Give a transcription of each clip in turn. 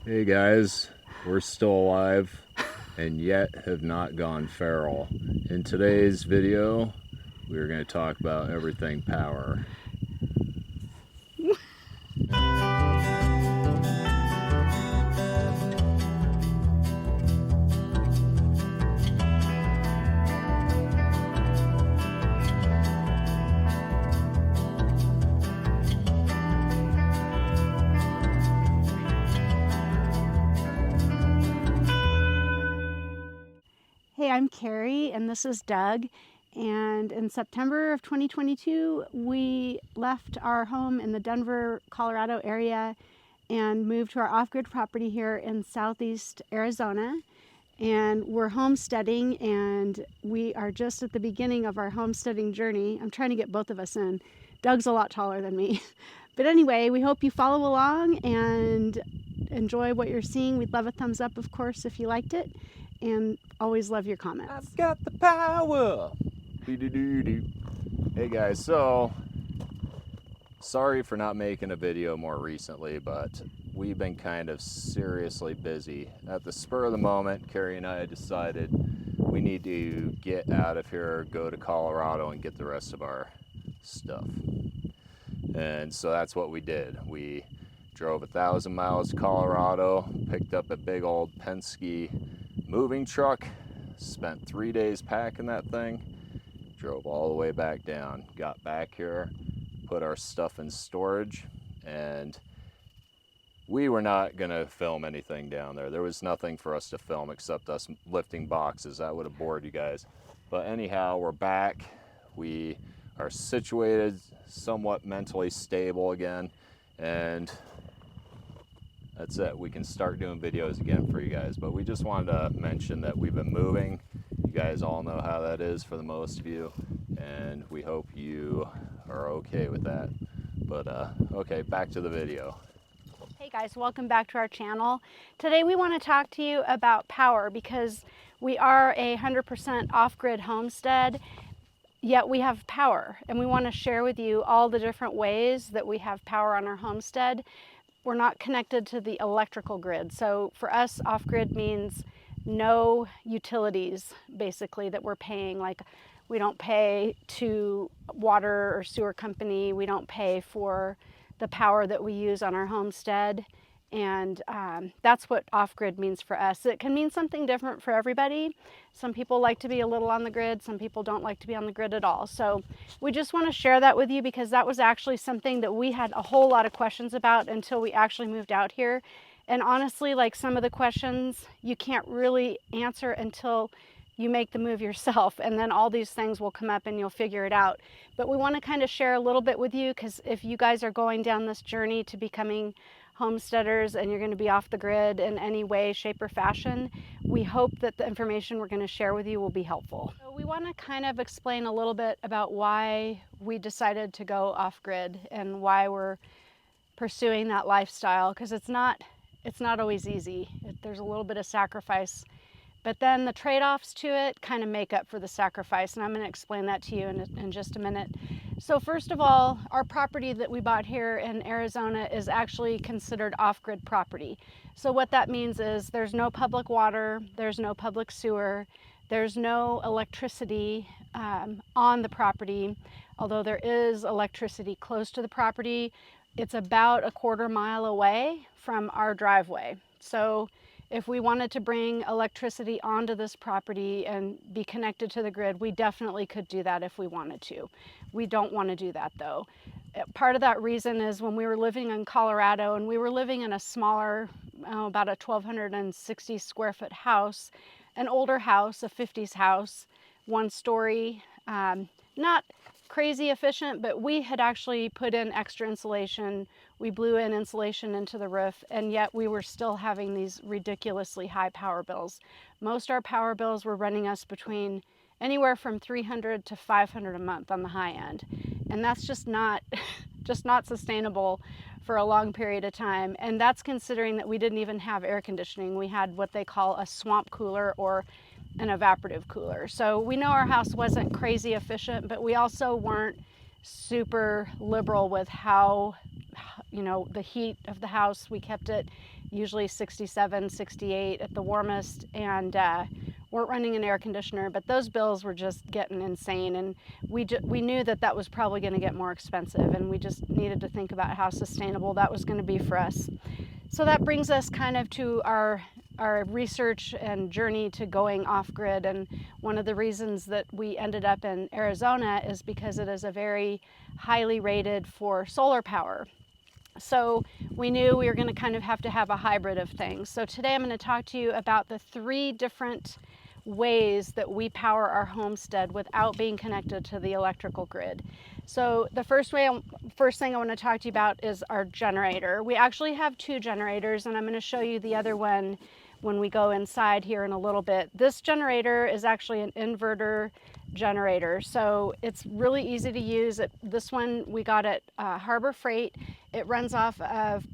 Hey guys, we're still alive and yet have not gone feral. In today's video, we're going to talk about everything power. Hey, I'm Keri and this is Doug. And in September of 2022, we left our home in the Denver, Colorado area and moved to our off-grid property here in southeast Arizona. And we're homesteading, and we are just at the beginning of our homesteading journey. I'm trying to get both of us in. Doug's a lot taller than me. But anyway, we hope you follow along and enjoy what you're seeing. We'd love a thumbs up, of course, if you liked it. And always love your comments. I've got the power. Hey guys, so sorry for not making a video more recently, but we've been kind of seriously busy. At the spur of the moment, Keri and I decided we need to get out of here, go to Colorado and get the rest of our stuff. And so that's what we did. We drove 1,000 miles to Colorado, picked up a big old Penske moving truck, spent 3 days packing that thing, drove all the way back down, got back here, put our stuff in storage, and we were not gonna film anything down there. There was nothing for us to film except us lifting boxes. That would have bored you guys. But anyhow, we're back. We are situated, somewhat mentally stable again, and that's it. We can start doing videos again for you guys. But we just wanted to mention that we've been moving. You guys all know how that is for the most of you, and we hope you are okay with that. But okay, back to the video. Hey guys, welcome back to our channel. Today we want to talk to you about power because we are a 100% off-grid homestead, yet we have power, and we want to share with you all the different ways that we have power on our homestead. We're not connected to the electrical grid. So for us, off-grid means no utilities, basically, that we're paying. Like, we don't pay to water or sewer company. We don't pay for the power that we use on our homestead. And that's what off-grid means for us. It can mean something different for everybody. Some people like to be a little on the grid. Some people don't like to be on the grid at all. So we just want to share that with you because that was actually something that we had a whole lot of questions about until we actually moved out here. And honestly, like, some of the questions you can't really answer until you make the move yourself, and then all these things will come up and you'll figure it out. But we want to kind of share a little bit with you because if you guys are going down this journey to becoming homesteaders and you're going to be off the grid in any way, shape, or fashion, we hope that the information we're going to share with you will be helpful. So we want to kind of explain a little bit about why we decided to go off grid and why we're pursuing that lifestyle, because it's not always easy. There's a little bit of sacrifice, but then the trade-offs to it kind of make up for the sacrifice, and I'm going to explain that to you in just a minute. So first of all, our property that we bought here in Arizona is actually considered off-grid property. So what that means is there's no public water, there's no public sewer, there's no electricity on the property. Although there is electricity close to the property, it's about a quarter mile away from our driveway. So if we wanted to bring electricity onto this property and be connected to the grid, we definitely could do that if we wanted to. We don't want to do that though. Part of that reason is when we were living in Colorado and we were living in a smaller, about a 1,260 square foot house, an older house, a 50s house, one story, not crazy efficient, but we had actually put in extra insulation. We blew in insulation into the roof, and yet we were still having these ridiculously high power bills. Most our power bills were running us between anywhere from $300 to $500 a month on the high end. And that's just not sustainable for a long period of time. And that's considering that we didn't even have air conditioning. We had what they call a swamp cooler or an evaporative cooler. So we know our house wasn't crazy efficient, but we also weren't super liberal with how, the heat of the house. We kept it usually 67, 68 at the warmest, and weren't running an air conditioner, but those bills were just getting insane, and we knew that that was probably going to get more expensive, and we just needed to think about how sustainable that was going to be for us. So that brings us kind of to our research and journey to going off-grid, and one of the reasons that we ended up in Arizona is because it is a very highly rated for solar power. So we knew we were going to kind of have to have a hybrid of things. So today I'm going to talk to you about the 3 different ways that we power our homestead without being connected to the electrical grid. So the first thing I want to talk to you about is our generator. We actually have 2 generators, and I'm going to show you the other one when we go inside here in a little bit. This generator is actually an inverter generator, so it's really easy to use. This one we got at Harbor Freight. It runs off of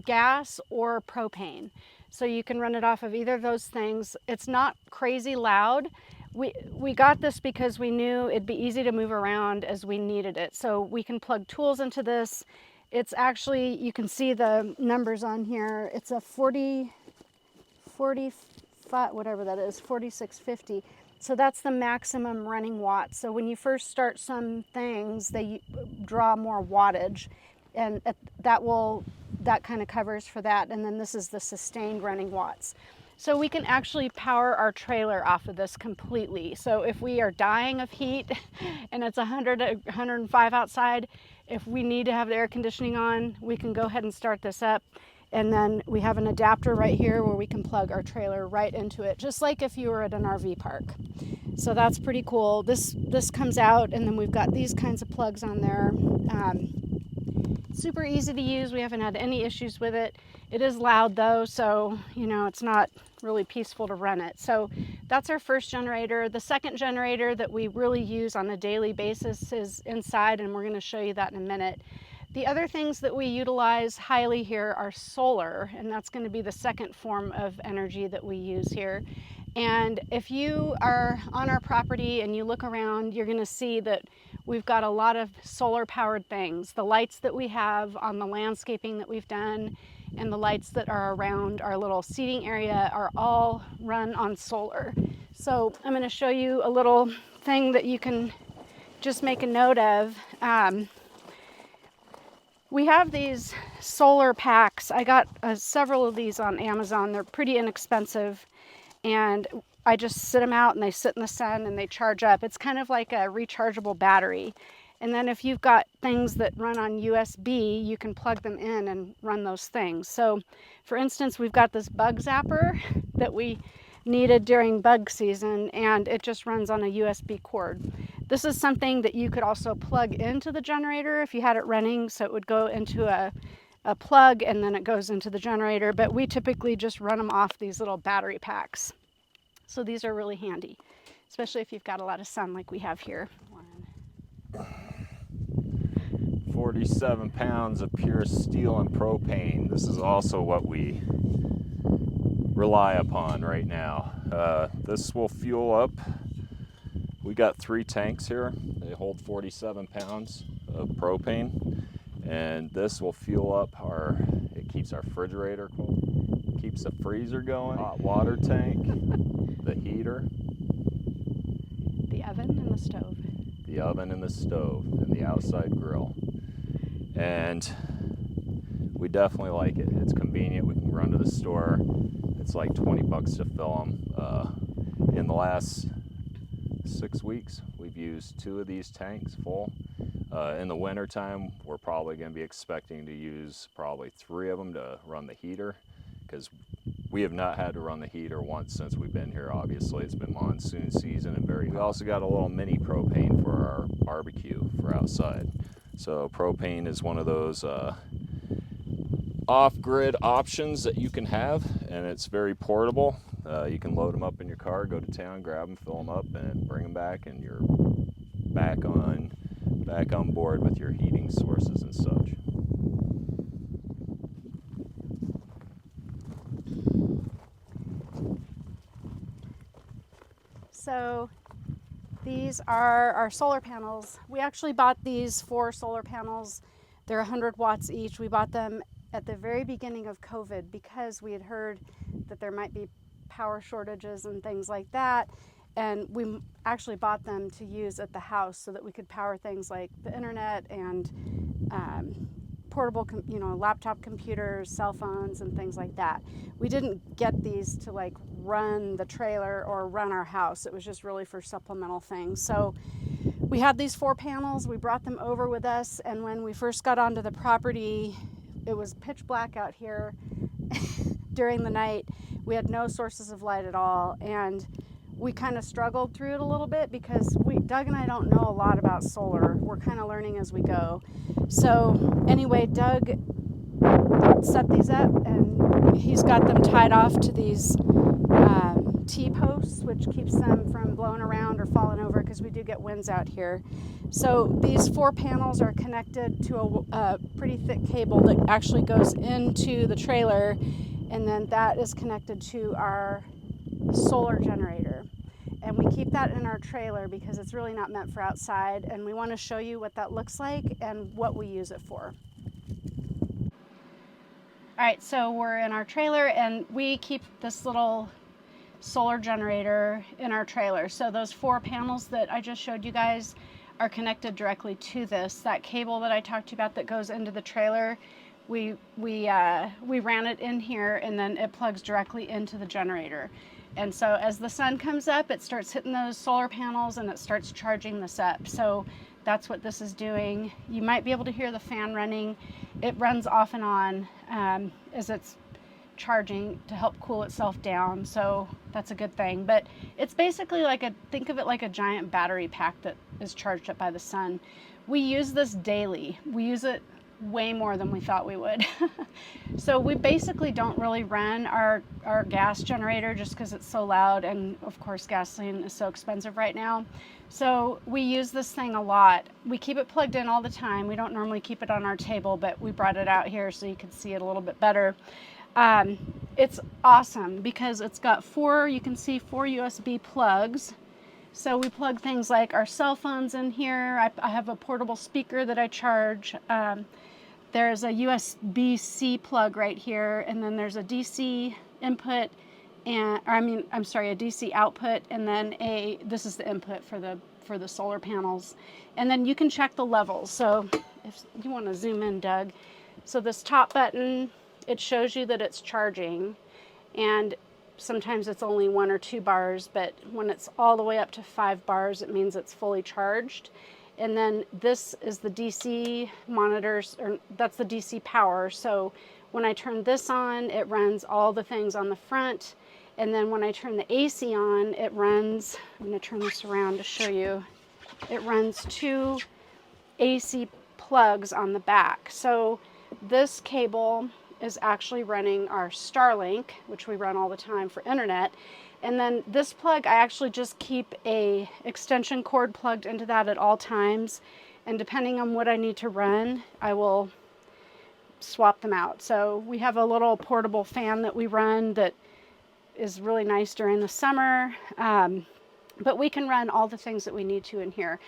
gas or propane, so you can run it off of either of those things. It's not crazy loud. We got this because we knew it'd be easy to move around as we needed it, so we can plug tools into this. It's actually, you can see the numbers on here. It's a 45, whatever that is, 4650. So that's the maximum running watts. So when you first start some things, they draw more wattage, and that kind of covers for that. And then this is the sustained running watts. So we can actually power our trailer off of this completely. So if we are dying of heat and it's 100, 105 outside, if we need to have the air conditioning on, we can go ahead and start this up. And then we have an adapter right here where we can plug our trailer right into it, just like if you were at an RV park. So that's pretty cool. This comes out, and then we've got these kinds of plugs on there. Super easy to use. We haven't had any issues with it. It is loud though, so it's not really peaceful to run it. So that's our first generator. The second generator that we really use on a daily basis is inside, and we're going to show you that in a minute. The other things that we utilize highly here are solar, and that's going to be the second form of energy that we use here. And if you are on our property and you look around, you're going to see that we've got a lot of solar powered things. The lights that we have on the landscaping that we've done and the lights that are around our little seating area are all run on solar. So I'm going to show you a little thing that you can just make a note of. We have these solar packs. I got several of these on Amazon. They're pretty inexpensive, and I just sit them out and they sit in the sun and they charge up. It's kind of like a rechargeable battery. And then if you've got things that run on USB, you can plug them in and run those things. So for instance, we've got this bug zapper that we needed during bug season, and it just runs on a USB cord. This is something that you could also plug into the generator if you had it running, so it would go into a plug and then it goes into the generator, but we typically just run them off these little battery packs. So these are really handy, especially if you've got a lot of sun like we have here. 47 pounds of pure steel and propane. This is also what we rely upon right now. This will fuel up. We got 3 tanks here. They hold 47 pounds of propane, and this will fuel up it keeps our refrigerator cold, keeps the freezer going, hot water tank, the heater, the oven and the stove. The oven and the stove, and the outside grill. And we definitely like it. It's convenient. We can run to the store. It's like 20 bucks to fill them. In the last 6 weeks, we've used 2 of these tanks full. In the winter time, we're probably going to be expecting to use probably 3 of them to run the heater, because we have not had to run the heater once since we've been here. Obviously, it's been monsoon season and very hot. We also got a little mini propane for our barbecue for outside. So propane is one of those off-grid options that you can have, and it's very portable. You can load them up in your car, go to town, grab them, fill them up, and bring them back, and you're back on board with your heating sources and such. So these are our solar panels. We actually bought these 4 solar panels. They're 100 watts each. We bought them at the very beginning of COVID, because we had heard that there might be power shortages and things like that. And we actually bought them to use at the house so that we could power things like the internet and portable, laptop computers, cell phones, and things like that. We didn't get these to like run the trailer or run our house. It was just really for supplemental things. So we had these 4 panels. We brought them over with us, and when we first got onto the property, it was pitch black out here during the night. We had no sources of light at all, and we kind of struggled through it a little bit because Doug and I don't know a lot about solar. We're kind of learning as we go. So anyway, Doug set these up, and he's got them tied off to these T-posts, which keeps them from blowing around or falling over, because we do get winds out here. So these 4 panels are connected to a pretty thick cable that actually goes into the trailer, and then that is connected to our solar generator. And we keep that in our trailer because it's really not meant for outside, and we want to show you what that looks like and what we use it for. All right, so we're in our trailer, and we keep this little solar generator in our trailer. So those 4 panels that I just showed you guys are connected directly to this. That cable that I talked to you about that goes into the trailer, we ran it in here, and then it plugs directly into the generator. And so as the sun comes up, it starts hitting those solar panels and it starts charging this up. So that's what this is doing. You might be able to hear the fan running. It runs off and on as it's charging to help cool itself down, so that's a good thing. But it's basically like think of it like a giant battery pack that is charged up by the sun. We use this daily. We use it way more than we thought we would. So we basically don't really run our gas generator just because it's so loud, and of course gasoline is so expensive right now. So we use this thing a lot. We keep it plugged in all the time. We don't normally keep it on our table, but we brought it out here so you can see it a little bit better. It's awesome because it's got 4 USB plugs. So we plug things like our cell phones in here. I have a portable speaker that I charge. There's a USB-C plug right here, and then there's a DC input, a DC output, and then this is the input for the solar panels. And then you can check the levels. So if you want to zoom in, Doug. So this top button, it shows you that it's charging, and sometimes it's only 1 or 2 bars, but when it's all the way up to 5 bars, it means it's fully charged. And then this is the DC monitors, or that's the DC power. So when I turn this on, it runs all the things on the front. And then when I turn the AC on, it runs, I'm going to turn this around to show you, it runs 2 AC plugs on the back. So this cable is actually running our Starlink, which we run all the time for internet. And then this plug, I actually just keep a extension cord plugged into that at all times. And depending on what I need to run, I will swap them out. So we have a little portable fan that we run that is really nice during the summer. But we can run all the things that we need to in here.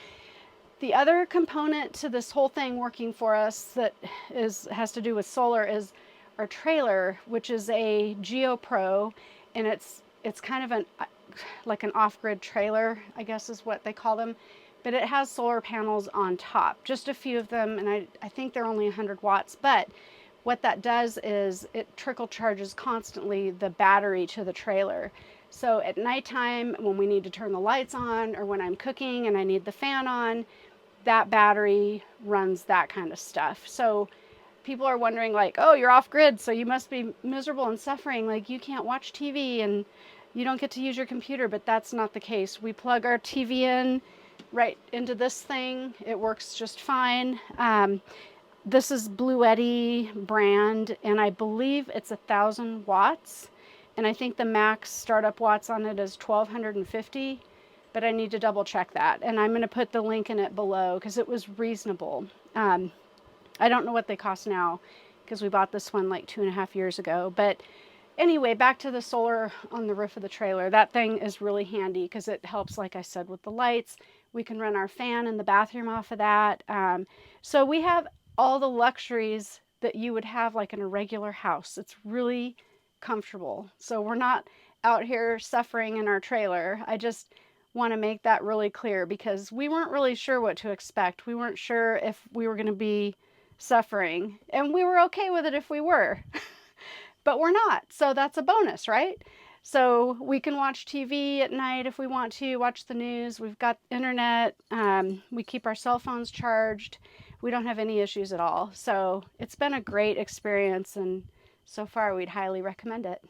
The other component to this whole thing working for us that has to do with solar is our trailer, which is a GeoPro, and it's kind of like an off-grid trailer, I guess is what they call them, but it has solar panels on top, just a few of them, and I think they're only 100 watts, but what that does is it trickle charges constantly the battery to the trailer. So at nighttime, when we need to turn the lights on, or when I'm cooking and I need the fan on, that battery runs that kind of stuff. So people are wondering, like, oh, you're off grid, so you must be miserable and suffering, like you can't watch TV and you don't get to use your computer. But that's not the case. We plug our TV in right into this thing. It works just fine. This is Bluetti brand, and I believe it's 1,000 watts. And I think the max startup watts on it is 1,250, but I need to double check that. And I'm going to put the link in it below because it was reasonable. I don't know what they cost now because we bought this one like 2.5 years ago. But anyway, back to the solar on the roof of the trailer. That thing is really handy because it helps, like I said, with the lights. We can run our fan in the bathroom off of that. So we have all the luxuries that you would have like in a regular house. It's really comfortable. So we're not out here suffering in our trailer. I just want to make that really clear because we weren't really sure what to expect. We weren't sure if we were going to be suffering, and we were okay with it if we were, but we're not. So that's a bonus, right? So we can watch TV at night if we want to, watch the news. We've got internet. We keep our cell phones charged. We don't have any issues at all. So it's been a great experience, and so far we'd highly recommend it.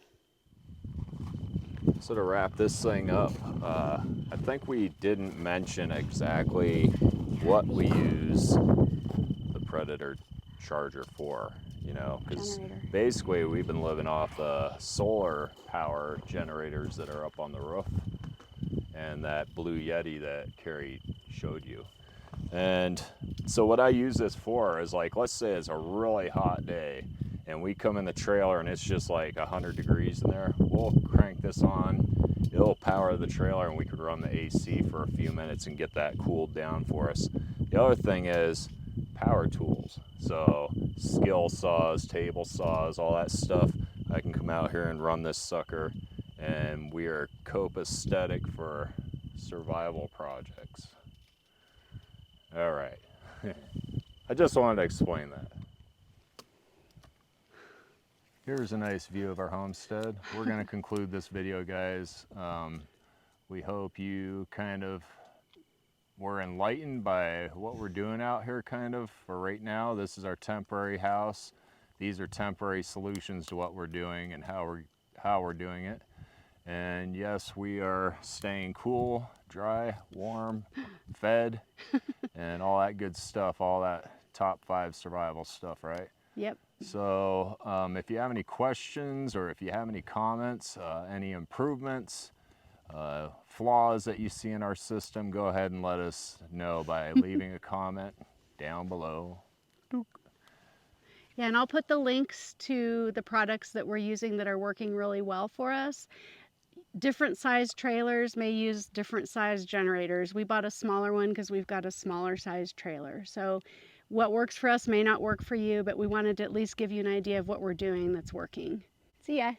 So to wrap this thing up, I think we didn't mention exactly what we use the Predator Charger for, you know, because basically we've been living off the solar power generators that are up on the roof and that Blue Yeti that Keri showed you. And so what I use this for is, like, let's say it's a really hot day and we come in the trailer and it's just like 100 degrees in there, we'll crank this on, it'll power the trailer, and we could run the AC for a few minutes and get that cooled down for us. The other thing is power tools. So skill saws, table saws, all that stuff. I can come out here and run this sucker, and we are copacetic for survival projects. All right. I just wanted to explain that. Here's a nice view of our homestead. We're going to conclude this video, guys. We hope you kind of were enlightened by what we're doing out here kind of for right now. This is our temporary house. These are temporary solutions to what we're doing and how we're doing it. And yes, we are staying cool, dry, warm, fed, and all that good stuff, all that top 5 survival stuff, right? Yep. So if you have any questions or if you have any comments, any improvements, flaws that you see in our system, go ahead and let us know by leaving a comment down below. Yeah, and I'll put the links to the products that we're using that are working really well for us. Different size trailers may use different size generators. We bought a smaller one because we've got a smaller size trailer. So what works for us may not work for you, but we wanted to at least give you an idea of what we're doing that's working. See ya.